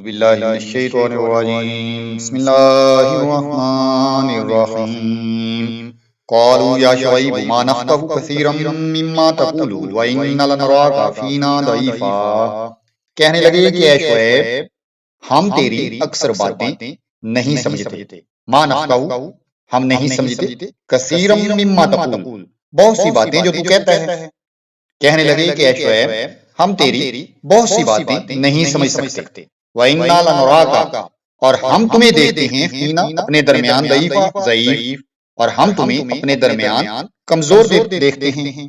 باللہ من الشیطان الرجیم بسم اللہ الرحمن الرحیم قالوا یا شعیب ما نفقہ کثیرا مما تقول وإنا لنراک فینا ضعیفا۔ کہنے لگے کہ اے شعیب ہم تیری اکثر باتیں نہیں سمجھتے، ما نفقہ ہم نہیں سمجھتے، کثیرا مما تقول بہت سی باتیں جو تو کہتا ہے۔ کہنے لگے کہ اے شعیب ہم تیری بہت سی باتیں نہیں سمجھ سکتے، وَإِنَّا لَنَرَاكَ اور ہم تمہیں دیکھتے ہیں فینا اپنے درمیان ضعیف، اور ہم تمہیں اپنے درمیان کمزور دیکھتے ہیں۔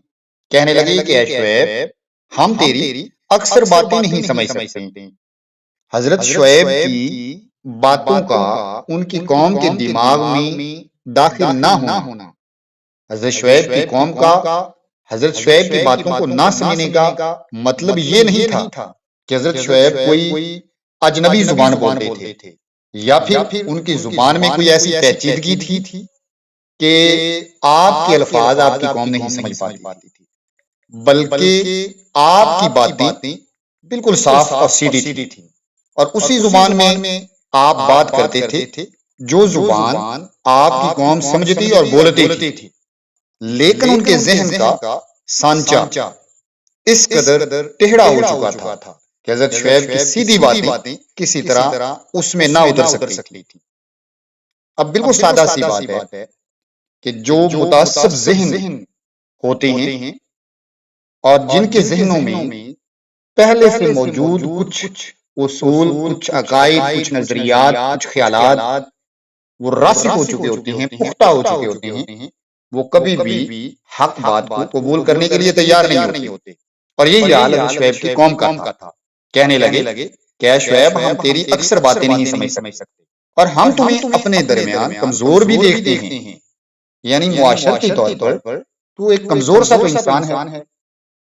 کہنے لگے کہ اے شعیب ہم تیری اکثر باتیں نہیں سمجھ سکتے۔ حضرت شعیب کی باتوں کا ان کی قوم کے دماغ میں داخل نہ ہونا، حضرت شعیب کی قوم کا حضرت شعیب کی باتوں کو نہ سمجھنے کا مطلب یہ نہیں تھا کہ حضرت شعیب کوئی اجنبی زبان بولتے تھے یا پھر ان کی زبان میں کوئی ایسی پیچیدگی تھی کہ آپ کے الفاظ آپ کی قوم نہیں سمجھ پاتی تھی، بلکہ آپ کی باتیں بالکل صاف اور سیدھی تھی اور اسی زبان میں آپ بات کرتے تھے جو زبان آپ کی قوم سمجھتی اور بولتی تھی، لیکن ان کے ذہن کا سانچہ اس قدر ٹیڑھا ہو چکا تھا کہ حضرت شعیب کی سیدھی باتیں کسی طرح اس میں نہ اتر سکتی تھی۔ اب بالکل سادہ سی بات ہے کہ جو متعصب ذہن ہوتے ہیں اور جن کے ذہنوں میں پہلے سے موجود کچھ اصول، کچھ عقائد، کچھ نظریات، کچھ خیالات وہ راسخ ہو چکے ہوتے ہیں، پختہ ہو چکے ہوتے ہیں، وہ کبھی بھی حق بات کو قبول کرنے کے لیے تیار نہیں ہوتے۔ اور یہی حال حضرت شعیب کی قوم کا تھا۔ کہنے لگے کہ اے شعیب ہم تیری اکثر باتیں نہیں سمجھ سکتے اور ہم تمہیں اپنے درمیان کمزور بھی دیکھتے ہیں، یعنی معاشرتی طور پر تو ایک کمزور سا تو انسان ہے،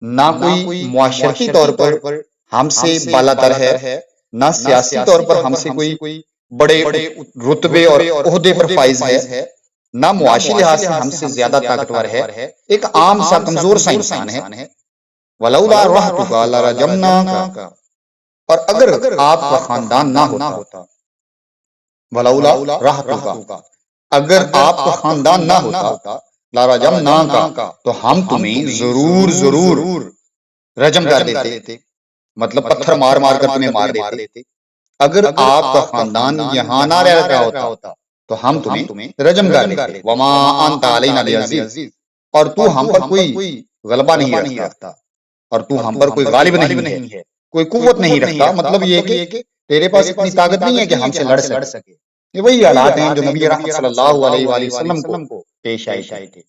نہ کوئی معاشرتی طور پر ہم سے بالا تر ہے، نہ سیاسی طور پر ہم سے کوئی بڑے رتبے اور عہدے پر فائز ہے، نہ معاشی لحاظ سے ہم سے زیادہ طاقتور ہے، ایک عام سا کمزور سا انسان ہے۔ وَلَوْلَا رَحْتُكَ لَرَجَمْنَاكَ اور اگر آپ کا خاندان نہ ہوتا، وَلَوْلَا رَحْتُكَ اگر آپ کا خاندان نہ ہوتا، لَرَجَمْنَاكَ تو ہم تمہیں ضرور رجم کر دیتے، مطلب پتھر مار مار کر تمہیں مار دیتے۔ اگر آپ کا خاندان یہاں نہ رہ رہا ہوتا تو ہم تمہیں رجم کر دیتے۔ وَمَا أَنْتَ عَلَيْنَا بِعَزِيزٍ اور تو ہم پر کوئی غلبہ نہیں رکھتا، اور تو ہم پر کوئی غالب نہیں ہے، کوئی قوت نہیں رکھتا، مطلب یہ کہ تیرے پاس اتنی طاقت نہیں ہے کہ ہم سے لڑ سکے۔ یہ وہی حالات ہیں جو نبی رحمت صلی اللہ علیہ وآلہ وسلم کو پیش آئے تھے۔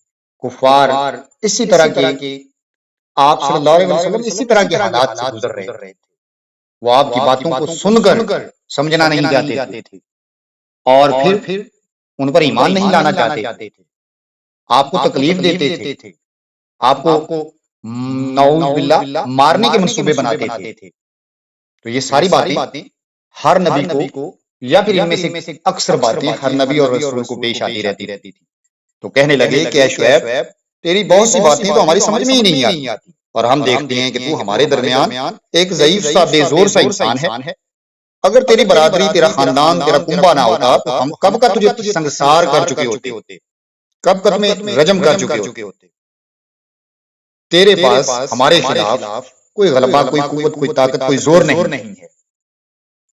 کفار اسی طرح کے آپ صلی اللہ علیہ وسلم اسی طرح کے حالات سے گزر رہے تھے، وہ آپ کی باتوں کو سن کر سمجھنا نہیں چاہتے تھے اور پھر ان پر ایمان نہیں لانا چاہتے تھے، آپ کو تکلیف دیتے تھے، آپ کو نعوذ باللہ مارنے کے منصوبے بناتے تھے۔ تو یہ ساری باتیں ہر نبی کو یا پھر ان میں سے اکثر باتیں ہر نبی اور رسول کو پیش آتی رہتی تھی۔ تو کہنے لگے کہ اے شعیب تیری بہت سی باتیں تو ہماری سمجھ میں ہی نہیں آتی، اور ہم دیکھتے ہیں کہ تو ہمارے درمیان ایک ضعیف سا بے زور سا انسان ہے۔ اگر تیری برادری، تیرا خاندان، تیرا کنبہ نہ ہوتا تو ہم کب کا تجھے سنگسار کر چکے ہوتے، کب کا تمہیں رجم کر چکے ہوتے۔ تیرے پاس ہمارے خلاف کوئی غلبہ، کوئی قوت، کوئی طاقت، کوئی زور نہیں ہے۔